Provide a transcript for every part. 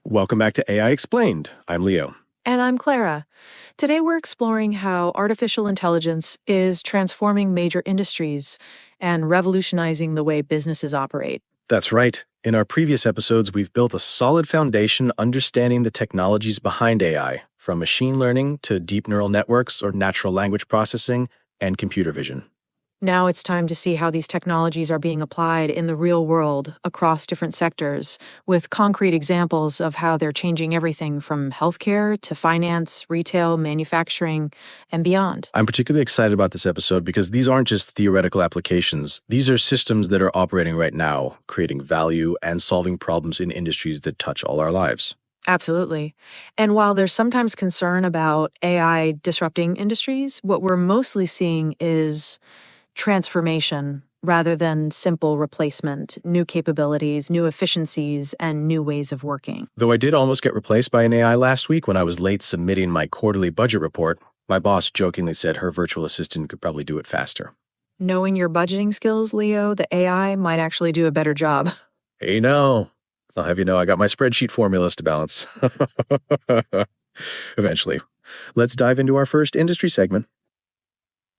Welcome back to AI Explained. I'm Leo. And I'm Clara. Today we're exploring how artificial intelligence is transforming major industries and revolutionizing the way businesses operate. That's right. In our previous episodes, we've built a solid foundation understanding the technologies behind AI, from machine learning to deep neural networks or natural language processing and computer vision. Now it's time to see how these technologies are being applied in the real world across different sectors, with concrete examples of how they're changing everything from healthcare to finance, retail, manufacturing, and beyond. I'm particularly excited about this episode because these aren't just theoretical applications. These are systems that are operating right now, creating value and solving problems in industries that touch all our lives. Absolutely. And while there's sometimes concern about AI disrupting industries, what we're mostly seeing is transformation rather than simple replacement, new capabilities, new efficiencies, and new ways of working. Though I did almost get replaced by an AI last week when I was late submitting my quarterly budget report, my boss jokingly said her virtual assistant could probably do it faster. Knowing your budgeting skills, Leo, the AI might actually do a better job. Hey, no. I'll have you know I got my spreadsheet formulas to balance. Eventually. Let's dive into our first industry segment.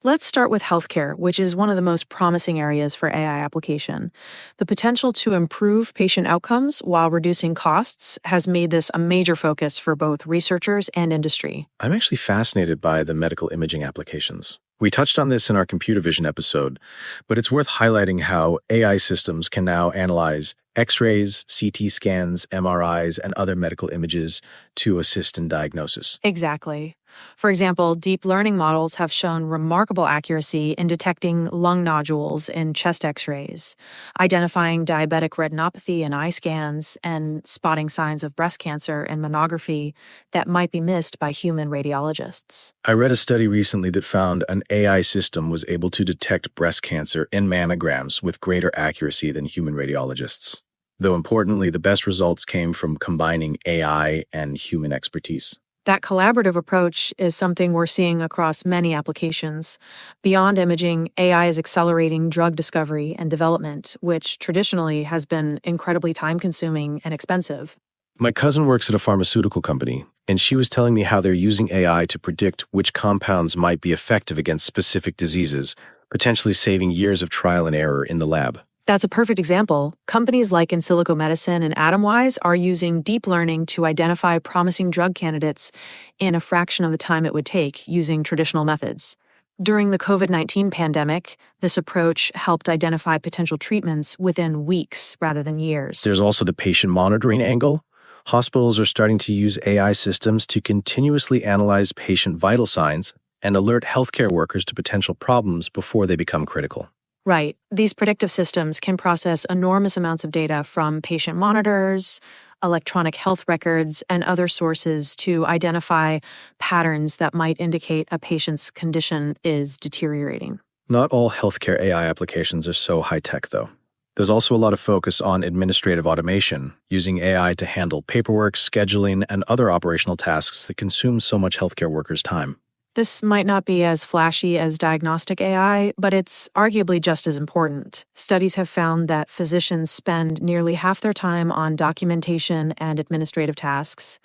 Let's start with healthcare, which is one of the most promising areas for AI application. The potential to improve patient outcomes while reducing costs has made this a major focus for both researchers and industry. I'm actually fascinated by the medical imaging applications. We touched on this in our computer vision episode, but it's worth highlighting how AI systems can now analyze X-rays, CT scans, MRIs, and other medical images to assist in diagnosis. Exactly. For example, deep learning models have shown remarkable accuracy in detecting lung nodules in chest X-rays, identifying diabetic retinopathy in eye scans, and spotting signs of breast cancer in mammography that might be missed by human radiologists. I read a study recently that found an AI system was able to detect breast cancer in mammograms with greater accuracy than human radiologists. Though importantly, the best results came from combining AI and human expertise. That collaborative approach is something we're seeing across many applications. Beyond imaging, AI is accelerating drug discovery and development, which traditionally has been incredibly time-consuming and expensive. My cousin works at a pharmaceutical company, and she was telling me how they're using AI to predict which compounds might be effective against specific diseases, potentially saving years of trial and error in the lab. That's a perfect example. Companies like In Silico Medicine and Atomwise are using deep learning to identify promising drug candidates in a fraction of the time it would take using traditional methods. During the COVID-19 pandemic, this approach helped identify potential treatments within weeks rather than years. There's also the patient monitoring angle. Hospitals are starting to use AI systems to continuously analyze patient vital signs and alert healthcare workers to potential problems before they become critical. Right. These predictive systems can process enormous amounts of data from patient monitors, electronic health records, and other sources to identify patterns that might indicate a patient's condition is deteriorating. Not all healthcare AI applications are so high-tech, though. There's also a lot of focus on administrative automation, using AI to handle paperwork, scheduling, and other operational tasks that consume so much healthcare workers' time. This might not be as flashy as diagnostic AI, but it's arguably just as important. Studies have found that physicians spend nearly half their time on documentation and administrative tasks.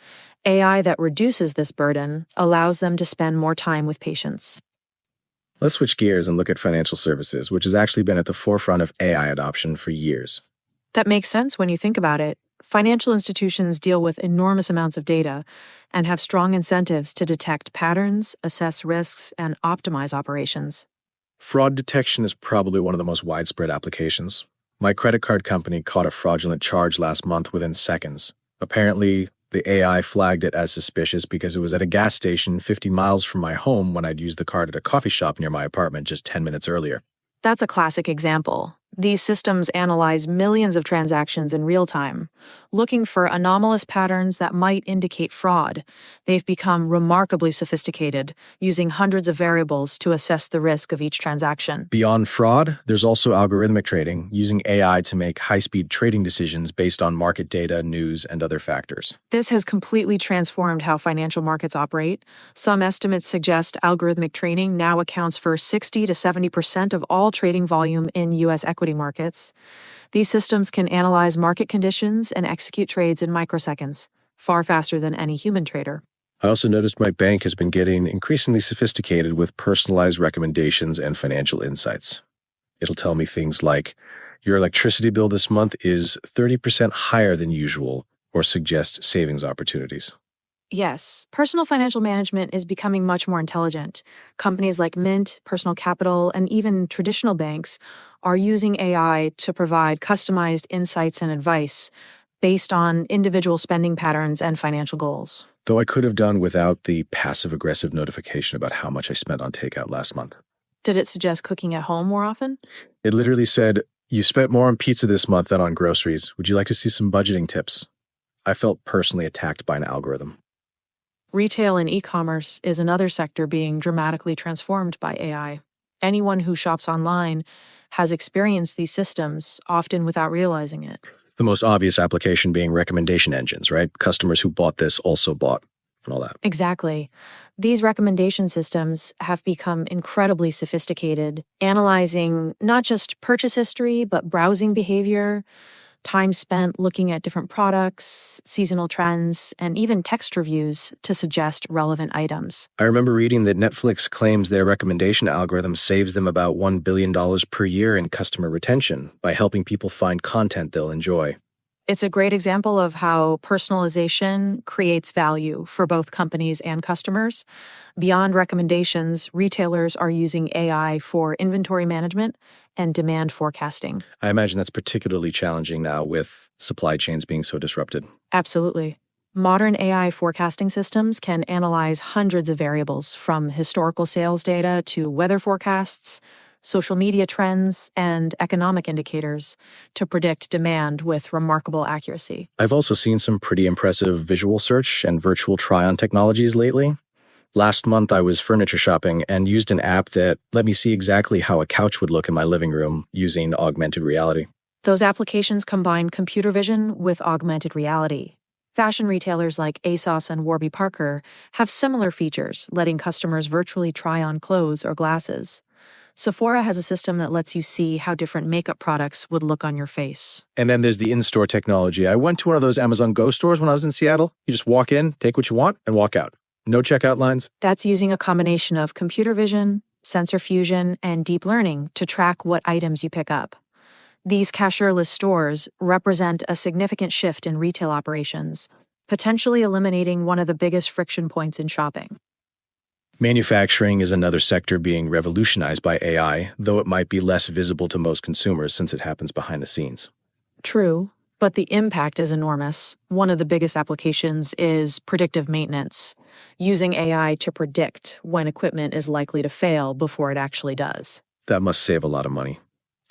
AI that reduces this burden allows them to spend more time with patients. Let's switch gears and look at financial services, which has actually been at the forefront of AI adoption for years. That makes sense when you think about it. Financial institutions deal with enormous amounts of data and have strong incentives to detect patterns, assess risks, and optimize operations. Fraud detection is probably one of the most widespread applications. My credit card company caught a fraudulent charge last month within seconds. Apparently, the AI flagged it as suspicious because it was at a gas station 50 miles from my home when I'd used the card at a coffee shop near my apartment just 10 minutes earlier. That's a classic example. These systems analyze millions of transactions in real time, looking for anomalous patterns that might indicate fraud. They've become remarkably sophisticated, using hundreds of variables to assess the risk of each transaction. Beyond fraud, there's also algorithmic trading, using AI to make high-speed trading decisions based on market data, news, and other factors. This has completely transformed how financial markets operate. Some estimates suggest algorithmic trading now accounts for 60 to 70% of all trading volume in U.S. equity markets. These systems can analyze market conditions and execute trades in microseconds. far faster than any human trader. I also noticed my bank has been getting increasingly sophisticated with personalized recommendations and financial insights. It'll tell me things like, your electricity bill this month is 30% higher than usual, or suggest savings opportunities. Yes, personal financial management is becoming much more intelligent. Companies like Mint, Personal Capital, and even traditional banks are using AI to provide customized insights and advice based on individual spending patterns and financial goals. Though I could have done without the passive-aggressive notification about how much I spent on takeout last month. Did it suggest cooking at home more often? It literally said, you spent more on pizza this month than on groceries. Would you like to see some budgeting tips? I felt personally attacked by an algorithm. Retail and e-commerce is another sector being dramatically transformed by AI. Anyone who shops online has experienced these systems, often without realizing it. The most obvious application being recommendation engines, right? Customers who bought this also bought, and all that. Exactly. These recommendation systems have become incredibly sophisticated, analyzing not just purchase history, but browsing behavior, time spent looking at different products, seasonal trends, and even text reviews to suggest relevant items. I remember reading that Netflix claims their recommendation algorithm saves them about $1 billion per year in customer retention by helping people find content they'll enjoy. It's a great example of how personalization creates value for both companies and customers. Beyond recommendations, retailers are using AI for inventory management and demand forecasting. I imagine that's particularly challenging now with supply chains being so disrupted. Absolutely. Modern AI forecasting systems can analyze hundreds of variables, from historical sales data to weather forecasts, social media trends, and economic indicators to predict demand with remarkable accuracy. I've also seen some pretty impressive visual search and virtual try-on technologies lately. Last month, I was furniture shopping and used an app that let me see exactly how a couch would look in my living room using augmented reality. Those applications combine computer vision with augmented reality. Fashion retailers like ASOS and Warby Parker have similar features, letting customers virtually try on clothes or glasses. Sephora has a system that lets you see how different makeup products would look on your face. And then there's the in-store technology. I went to one of those Amazon Go stores when I was in Seattle. You just walk in, take what you want, and walk out. No checkout lines. That's using a combination of computer vision, sensor fusion, and deep learning to track what items you pick up. These cashierless stores represent a significant shift in retail operations, potentially eliminating one of the biggest friction points in shopping. Manufacturing is another sector being revolutionized by AI, though it might be less visible to most consumers since it happens behind the scenes. True, but the impact is enormous. One of the biggest applications is predictive maintenance, using AI to predict when equipment is likely to fail before it actually does. That must save a lot of money.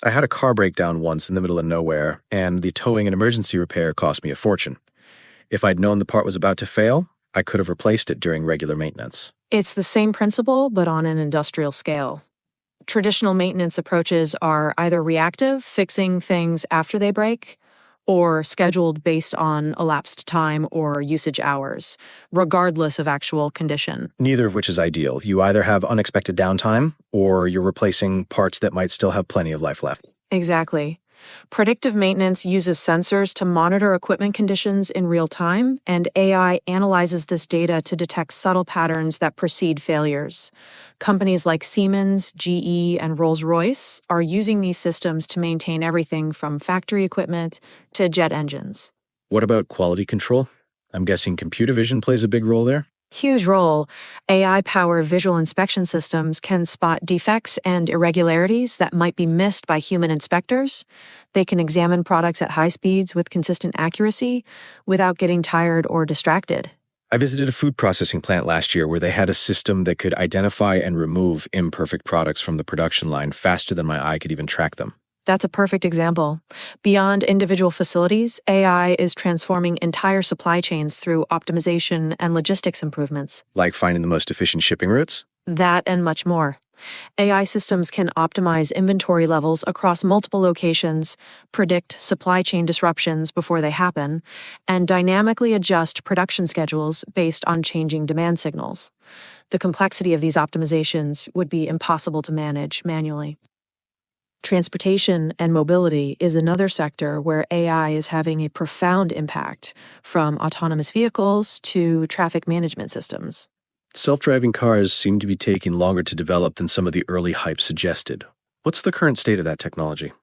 I had a car breakdown once in the middle of nowhere, and the towing and emergency repair cost me a fortune. If I'd known the part was about to fail, I could have replaced it during regular maintenance. It's the same principle, but on an industrial scale. Traditional maintenance approaches are either reactive, fixing things after they break, or scheduled based on elapsed time or usage hours, regardless of actual condition. Neither of which is ideal. You either have unexpected downtime, or you're replacing parts that might still have plenty of life left. Exactly. Predictive maintenance uses sensors to monitor equipment conditions in real time, and AI analyzes this data to detect subtle patterns that precede failures. Companies like Siemens, GE, and Rolls-Royce are using these systems to maintain everything from factory equipment to jet engines. What about quality control? I'm guessing computer vision plays a big role there? Huge role. AI-powered visual inspection systems can spot defects and irregularities that might be missed by human inspectors. They can examine products at high speeds with consistent accuracy without getting tired or distracted. I visited a food processing plant last year where they had a system that could identify and remove imperfect products from the production line faster than my eye could even track them. That's a perfect example. Beyond individual facilities, AI is transforming entire supply chains through optimization and logistics improvements. Like finding the most efficient shipping routes? That and much more. AI systems can optimize inventory levels across multiple locations, predict supply chain disruptions before they happen, and dynamically adjust production schedules based on changing demand signals. The complexity of these optimizations would be impossible to manage manually. Transportation and mobility is another sector where AI is having a profound impact, from autonomous vehicles to traffic management systems. Self-driving cars seem to be taking longer to develop than some of the early hype suggested. What's the current state of that technology?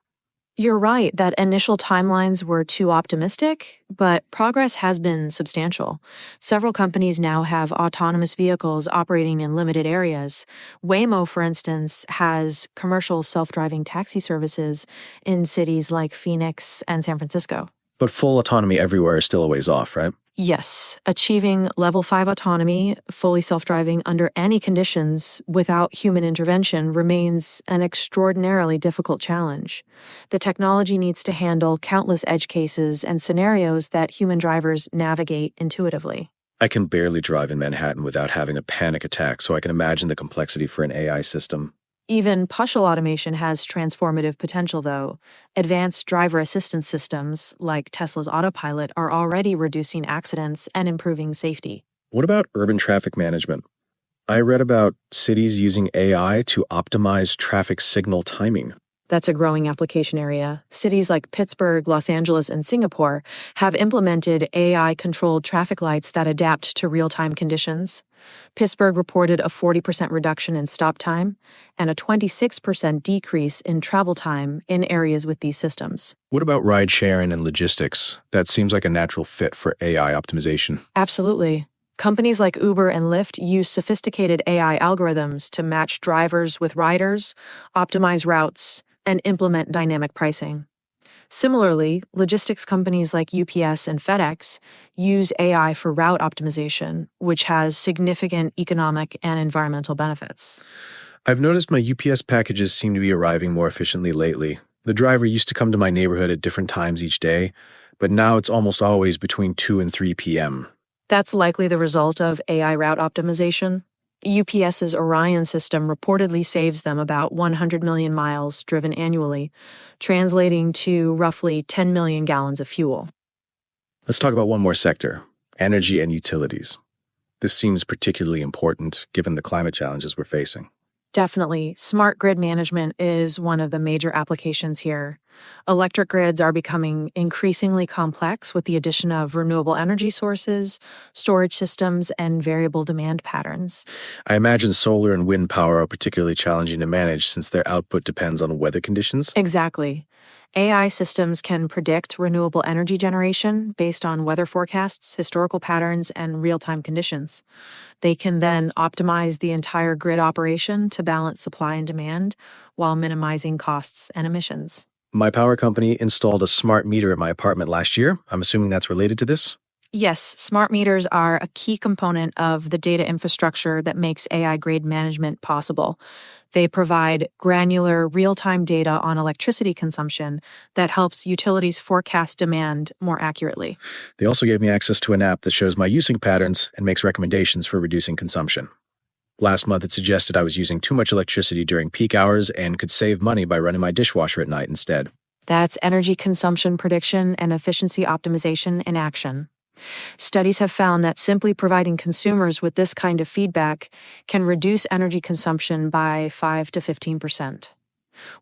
You're right that initial timelines were too optimistic, but progress has been substantial. Several companies now have autonomous vehicles operating in limited areas. Waymo, for instance, has commercial self-driving taxi services in cities like Phoenix and San Francisco. But full autonomy everywhere is still a ways off, right? Yes, achieving level 5 autonomy, fully self-driving under any conditions without human intervention remains an extraordinarily difficult challenge. The technology needs to handle countless edge cases and scenarios that human drivers navigate intuitively. I can barely drive in Manhattan without having a panic attack, so I can imagine the complexity for an AI system. Even partial automation has transformative potential, though. Advanced driver assistance systems, like Tesla's Autopilot, are already reducing accidents and improving safety. What about urban traffic management? I read about cities using AI to optimize traffic signal timing. That's a growing application area. Cities like Pittsburgh, Los Angeles, and Singapore have implemented AI-controlled traffic lights that adapt to real-time conditions. Pittsburgh reported a 40% reduction in stop time and a 26% decrease in travel time in areas with these systems. What about ride sharing and logistics? That seems like a natural fit for AI optimization. Absolutely. Companies like Uber and Lyft use sophisticated AI algorithms to match drivers with riders, optimize routes, and implement dynamic pricing. Similarly, logistics companies like UPS and FedEx use AI for route optimization, which has significant economic and environmental benefits. I've noticed my UPS packages seem to be arriving more efficiently lately. The driver used to come to my neighborhood at different times each day, but now it's almost always between 2 and 3 p.m. That's likely the result of AI route optimization. UPS's Orion system reportedly saves them about 100 million miles driven annually, translating to roughly 10 million gallons of fuel. Let's talk about one more sector: energy and utilities. This seems particularly important given the climate challenges we're facing. Definitely, smart grid management is one of the major applications here. Electric grids are becoming increasingly complex with the addition of renewable energy sources, storage systems, and variable demand patterns. I imagine solar and wind power are particularly challenging to manage since their output depends on weather conditions. Exactly. AI systems can predict renewable energy generation based on weather forecasts, historical patterns, and real-time conditions. They can then optimize the entire grid operation to balance supply and demand while minimizing costs and emissions. My power company installed a smart meter at my apartment last year. I'm assuming that's related to this. Yes, smart meters are a key component of the data infrastructure that makes AI grid management possible. They provide granular, real-time data on electricity consumption that helps utilities forecast demand more accurately. They also gave me access to an app that shows my using patterns and makes recommendations for reducing consumption. Last month, it suggested I was using too much electricity during peak hours and could save money by running my dishwasher at night instead. That's energy consumption prediction and efficiency optimization in action. Studies have found that simply providing consumers with this kind of feedback can reduce energy consumption by 5 to 15%.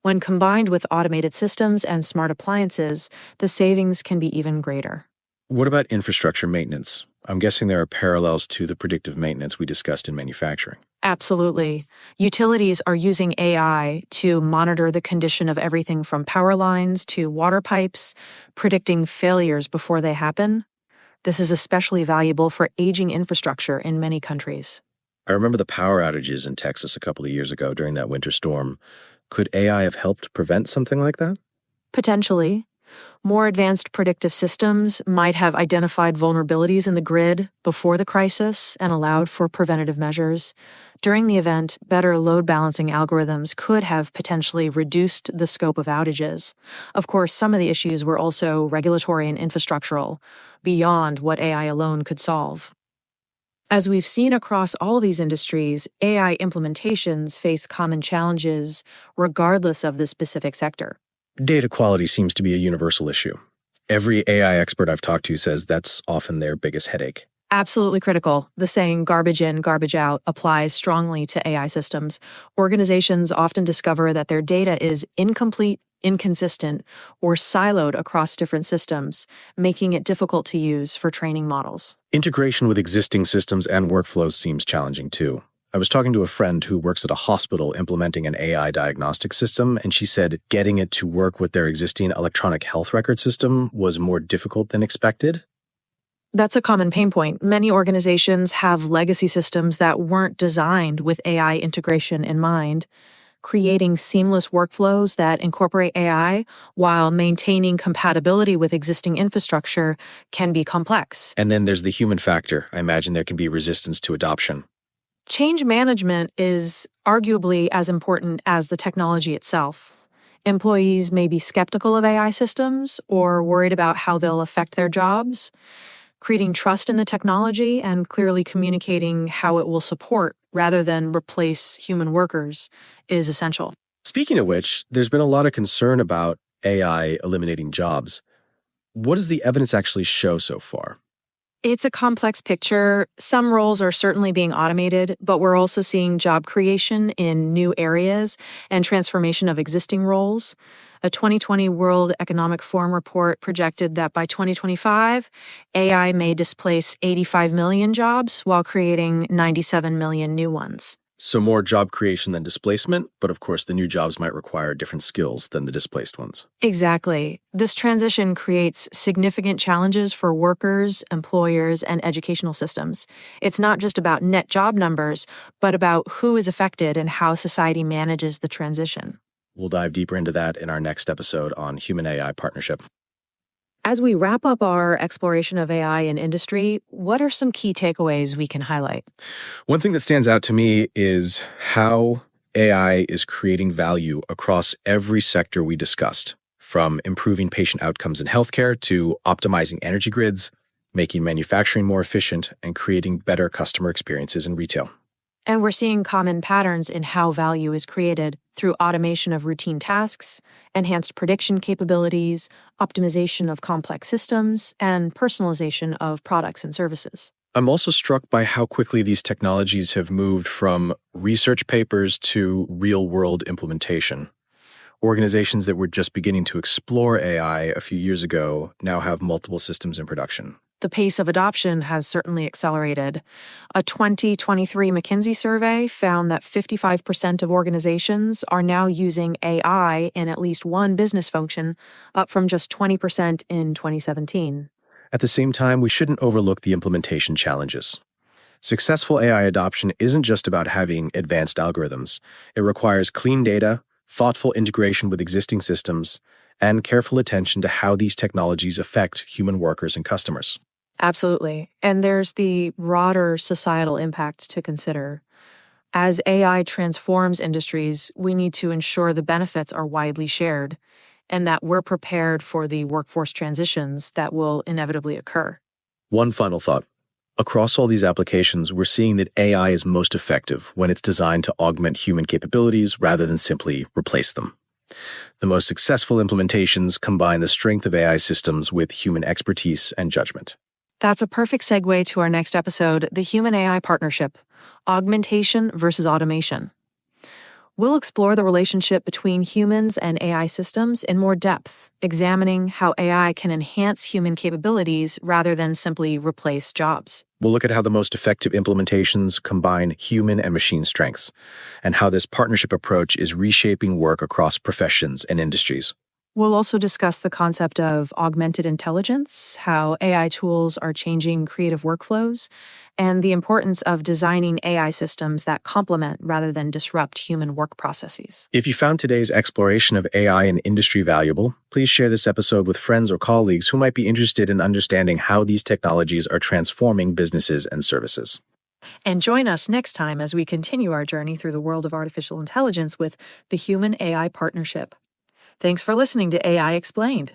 When combined with automated systems and smart appliances, the savings can be even greater. What about infrastructure maintenance? I'm guessing there are parallels to the predictive maintenance we discussed in manufacturing. Absolutely. Utilities are using AI to monitor the condition of everything from power lines to water pipes, predicting failures before they happen. This is especially valuable for aging infrastructure in many countries. I remember the power outages in Texas a couple of years ago during that winter storm. Could AI have helped prevent something like that? Potentially. More advanced predictive systems might have identified vulnerabilities in the grid before the crisis and allowed for preventative measures. During the event, better load balancing algorithms could have potentially reduced the scope of outages. Of course, some of the issues were also regulatory and infrastructural, beyond what AI alone could solve. As we've seen across all these industries, AI implementations face common challenges regardless of the specific sector. Data quality seems to be a universal issue. Every AI expert I've talked to says that's often their biggest headache. Absolutely critical. The saying garbage in, garbage out applies strongly to AI systems. Organizations often discover that their data is incomplete, inconsistent, or siloed across different systems, making it difficult to use for training models. Integration with existing systems and workflows seems challenging too. I was talking to a friend who works at a hospital implementing an AI diagnostic system, and she said getting it to work with their existing electronic health record system was more difficult than expected. That's a common pain point. Many organizations have legacy systems that weren't designed with AI integration in mind. Creating seamless workflows that incorporate AI while maintaining compatibility with existing infrastructure can be complex. And then there's the human factor. I imagine there can be resistance to adoption. Change management is arguably as important as the technology itself. Employees may be skeptical of AI systems or worried about how they'll affect their jobs. Creating trust in the technology and clearly communicating how it will support rather than replace human workers is essential. Speaking of which, there's been a lot of concern about AI eliminating jobs. What does the evidence actually show so far? It's a complex picture. Some roles are certainly being automated, but we're also seeing job creation in new areas and transformation of existing roles. A 2020 World Economic Forum report projected that by 2025, AI may displace 85 million jobs while creating 97 million new ones. So more job creation than displacement, but of course the new jobs might require different skills than the displaced ones. Exactly. This transition creates significant challenges for workers, employers, and educational systems. It's not just about net job numbers, but about who is affected and how society manages the transition. We'll dive deeper into that in our next episode on Human AI Partnership. As we wrap up our exploration of AI in industry, what are some key takeaways we can highlight? One thing that stands out to me is how AI is creating value across every sector we discussed, from improving patient outcomes in healthcare to optimizing energy grids, making manufacturing more efficient, and creating better customer experiences in retail. And we're seeing common patterns in how value is created through automation of routine tasks, enhanced prediction capabilities, optimization of complex systems, and personalization of products and services. I'm also struck by how quickly these technologies have moved from research papers to real-world implementation. Organizations that were just beginning to explore AI a few years ago now have multiple systems in production. The pace of adoption has certainly accelerated. A 2023 McKinsey survey found that 55% of organizations are now using AI in at least one business function, up from just 20% in 2017. At the same time, we shouldn't overlook the implementation challenges. Successful AI adoption isn't just about having advanced algorithms. It requires clean data, thoughtful integration with existing systems, and careful attention to how these technologies affect human workers and customers. Absolutely. And there's the broader societal impact to consider. As AI transforms industries, we need to ensure the benefits are widely shared and that we're prepared for the workforce transitions that will inevitably occur. One final thought. Across all these applications, we're seeing that AI is most effective when it's designed to augment human capabilities rather than simply replace them. The most successful implementations combine the strength of AI systems with human expertise and judgment. That's a perfect segue to our next episode, the Human AI Partnership, Augmentation versus Automation. We'll explore the relationship between humans and AI systems in more depth, examining how AI can enhance human capabilities rather than simply replace jobs. We'll look at how the most effective implementations combine human and machine strengths, and how this partnership approach is reshaping work across professions and industries. We'll also discuss the concept of augmented intelligence, how AI tools are changing creative workflows, and the importance of designing AI systems that complement rather than disrupt human work processes. If you found today's exploration of AI in industry valuable, please share this episode with friends or colleagues who might be interested in understanding how these technologies are transforming businesses and services. And join us next time as we continue our journey through the world of artificial intelligence with the Human AI Partnership. Thanks for listening to AI Explained.